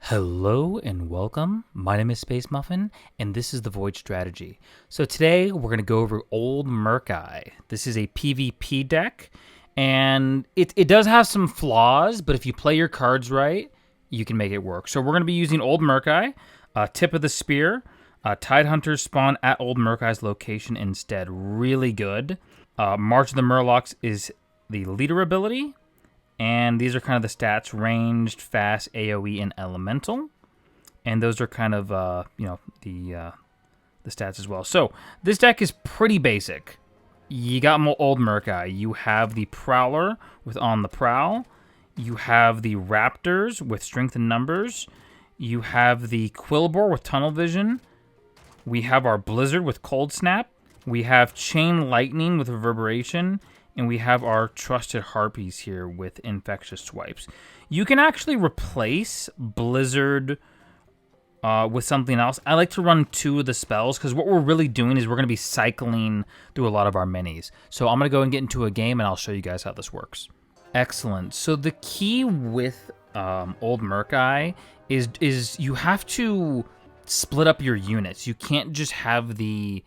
Hello and welcome. My name is Space Muffin, and this is the Void Strategy. So today we're going to go over Old Murk-Eye. This is a PvP deck, and it does have some flaws, but if you play your cards right, you can make it work. So we're going to be using Old Murk-Eye, Tip of the Spear. Tidehunters spawn at Old Murk-Eye's location instead. Really good. March of the Murlocs is the leader ability. And these are kind of the stats: ranged, fast, AoE, and elemental. And those are kind of the stats as well. So this deck is pretty basic. You got Old Murk-Eye. You have the Prowler with On the Prowl. You have the Raptors with Strength in Numbers. You have the Quillbore with Tunnel Vision. We have our Blizzard with Cold Snap. We have Chain Lightning with Reverberation. And we have our Trusted Harpies here with Infectious Swipes. You can actually replace Blizzard with something else. I like to run two of the spells because what we're really doing is we're going to be cycling through a lot of our minis. So I'm going to go and get into a game and I'll show you guys how this works. Excellent. So the key with Old Murk-Eye is you have to split up your units. You can't just have the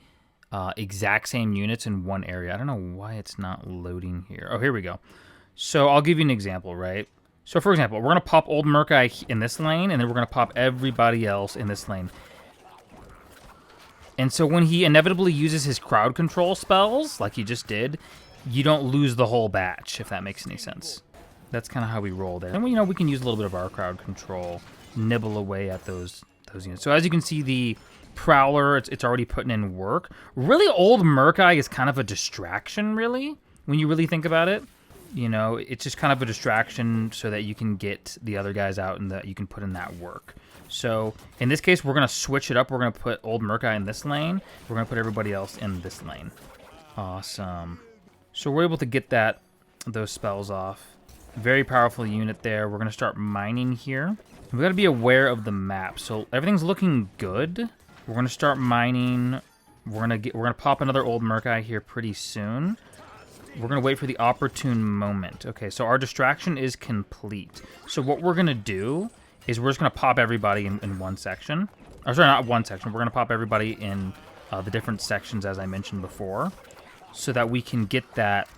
exact same units in one area. I don't know why it's not loading here. Oh, here we go. So I'll give you an example, right? So for example, we're going to pop Old Murk-Eye in this lane, and then we're going to pop everybody else in this lane. And so when he inevitably uses his crowd control spells, like he just did, you don't lose the whole batch, if that makes any sense. That's kind of how we roll there. And we can use a little bit of our crowd control, nibble away at those units. So as you can see, the Prowler, it's already putting in work. Really, Old Murk-Eye is kind of a distraction, really, when you really think about it. It's just kind of a distraction so that you can get the other guys out and that you can put in that work. So in this case, we're going to switch it up. We're going to put Old Murk-Eye in this lane. We're going to put everybody else in this lane. Awesome. So we're able to get those spells off. Very powerful unit there. We're going to start mining here. We've got to be aware of the map. So everything's looking good. We're going to start mining. We're going to pop another Old Murk-Eye here pretty soon. We're going to wait for the opportune moment. Okay, so our distraction is complete. So what we're going to do is we're just going to pop everybody in one section. Or sorry, not one section. We're going to pop everybody in the different sections as I mentioned before, so that we can get that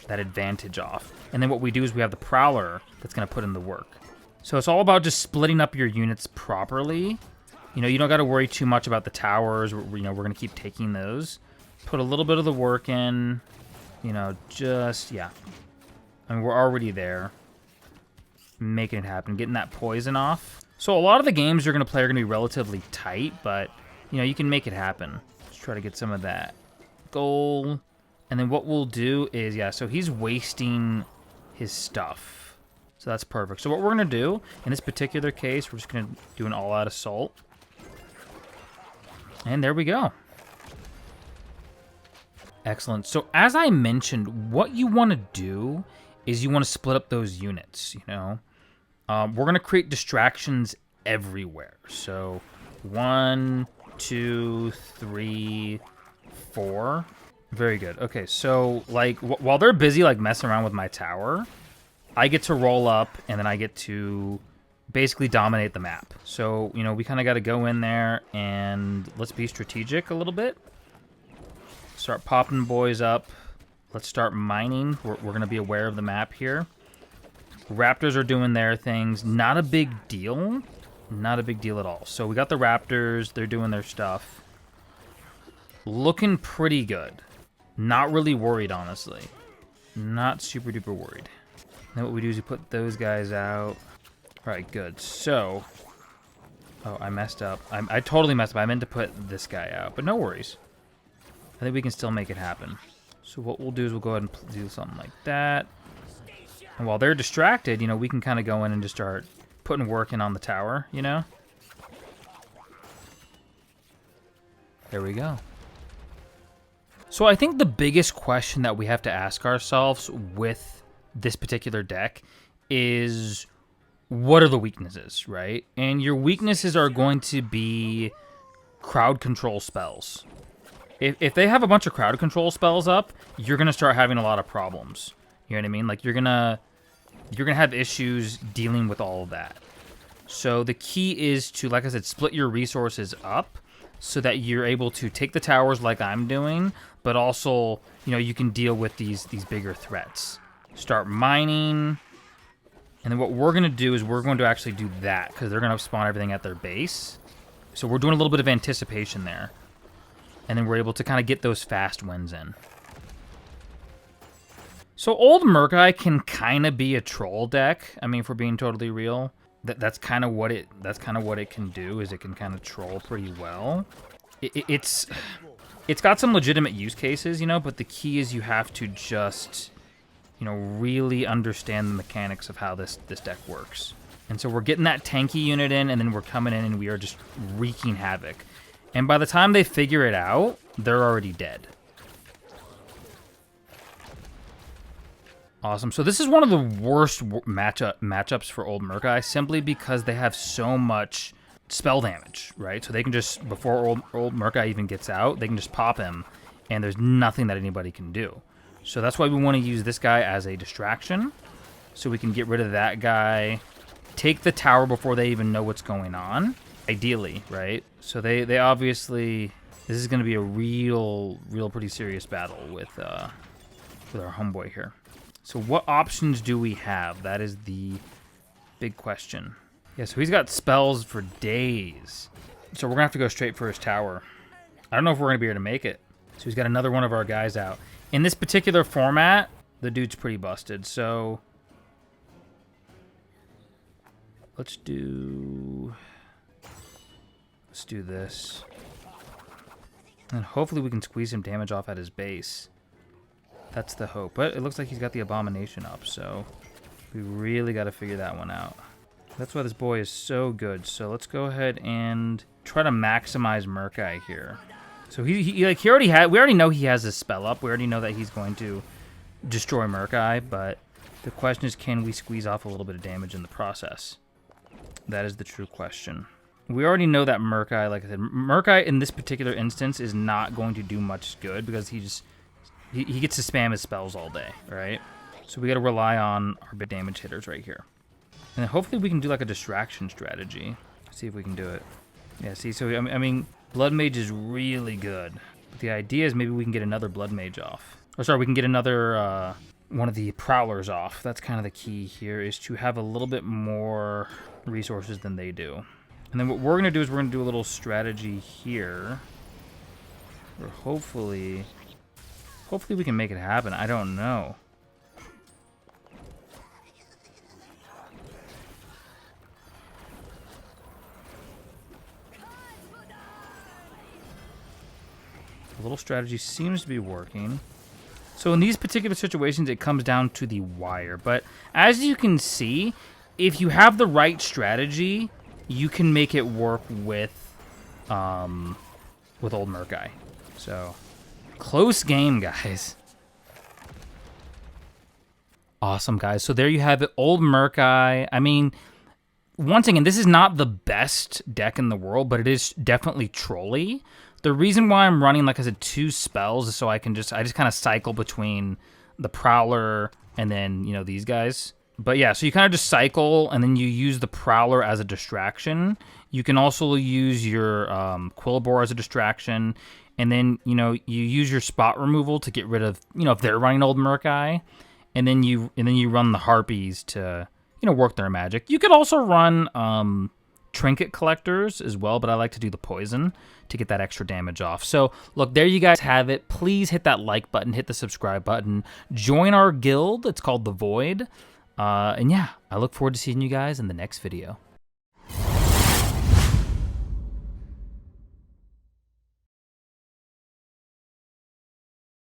advantage off. And then what we do is we have the Prowler that's going to put in the work. So it's all about just splitting up your units properly. You don't got to worry too much about the towers. We're going to keep taking those. Put a little bit of the work in. Yeah. I mean, we're already there. Making it happen. Getting that poison off. So a lot of the games you're going to play are going to be relatively tight, but, you can make it happen. Let's try to get some of that gold. And then what we'll do is, so he's wasting his stuff. So that's perfect. So what we're going to do, in this particular case, we're just going to do an all-out assault. And there we go. Excellent. So as I mentioned, what you want to do is you want to split up those units, We're going to create distractions everywhere. So 1, 2, 3, 4. Very good. Okay, so while they're busy messing around with my tower, I get to roll up and then I get to basically dominate the map. So, we kind of got to go in there and let's be strategic a little bit. Start popping boys up. Let's start mining. We're going to be aware of the map here. Raptors are doing their things. Not a big deal. Not a big deal at all. So we got the Raptors. They're doing their stuff. Looking pretty good. Not really worried, honestly. Not super duper worried. Then what we do is we put those guys out. All right, good. So, oh, I messed up. I totally messed up. I meant to put this guy out, but no worries. I think we can still make it happen. So what we'll do is we'll go ahead and do something like that. And while they're distracted, we can kind of go in and just start putting work in on the tower, There we go. So I think the biggest question that we have to ask ourselves with this particular deck is, what are the weaknesses, right? And your weaknesses are going to be crowd control spells. If they have a bunch of crowd control spells up, you're going to start having a lot of problems. You know what I mean? You're going to have issues dealing with all of that. So the key is to, like I said, split your resources up so that you're able to take the towers like I'm doing, but also, you know, you can deal with these bigger threats. Start mining. And then what we're going to do is we're going to actually do that because they're going to spawn everything at their base. So we're doing a little bit of anticipation there. And then we're able to kind of get those fast wins in. So Old Murk-Eye can kind of be a troll deck. I mean, if we're being totally real, that's kind of what it can do. Is it can kind of troll pretty well. It's got some legitimate use cases, you know. But the key is you have to just, you know, really understand the mechanics of how this deck works. And so we're getting that tanky unit in, and then we're coming in and we are just wreaking havoc. And by the time they figure it out, they're already dead. Awesome. So this is one of the worst matchups for Old Murk-Eye, simply because they have so much spell damage, right? So they can just, before Old Murk-Eye even gets out, they can just pop him, and there's nothing that anybody can do. So that's why we want to use this guy as a distraction, so we can get rid of that guy, take the tower before they even know what's going on, ideally, right? So they obviously, this is going to be a real pretty serious battle with our homeboy here. So what options do we have? That is the big question. Yeah, so he's got spells for days. So we're going to have to go straight for his tower. I don't know if we're going to be able to make it. So he's got another one of our guys out. In this particular format, the dude's pretty busted. So let's do this. And hopefully we can squeeze some damage off at his base. That's the hope. But it looks like he's got the abomination up, so we really got to figure that one out. That's why this boy is so good. So let's go ahead and try to maximize Murk-Eye here. So we already know he has his spell up. We already know that he's going to destroy Murk-Eye, but the question is, can we squeeze off a little bit of damage in the process? That is the true question. We already know that Murk-Eye, like I said, Murk-Eye in this particular instance is not going to do much good because he gets to spam his spells all day, right? So we got to rely on our big damage hitters right here. And then hopefully we can do like a distraction strategy. See if we can do it. Yeah, see, so I mean, Blood Mage is really good. But the idea is maybe we can get another Blood Mage off. Or sorry, we can get another one of the Prowlers off. That's kind of the key here, is to have a little bit more resources than they do. And then what we're going to do is we're going to do a little strategy here. Where hopefully we can make it happen. I don't know. The little strategy seems to be working. So in these particular situations, it comes down to the wire. But as you can see, if you have the right strategy, you can make it work with Old Murk-Eye. So close game, guys. Awesome, guys. So there you have it, Old Murk-Eye. I mean, once again, this is not the best deck in the world, but it is definitely trolly. The reason why I'm running, like I said, 2 spells is so I just kind of cycle between the Prowler and then, you know, these guys. But yeah, so you kind of just cycle, and then you use the Prowler as a distraction. You can also use your Quillbore as a distraction, and then, you know, you use your spot removal to get rid of, you know, if they're running Old Murk-Eye, and then you run the Harpies to, you know, work their magic. You could also run Trinket Collectors as well, but I like to do the Poison to get that extra damage off. So, look, there you guys have it. Please hit that like button, hit the subscribe button, join our guild. It's called The Void. And yeah, I look forward to seeing you guys in the next video.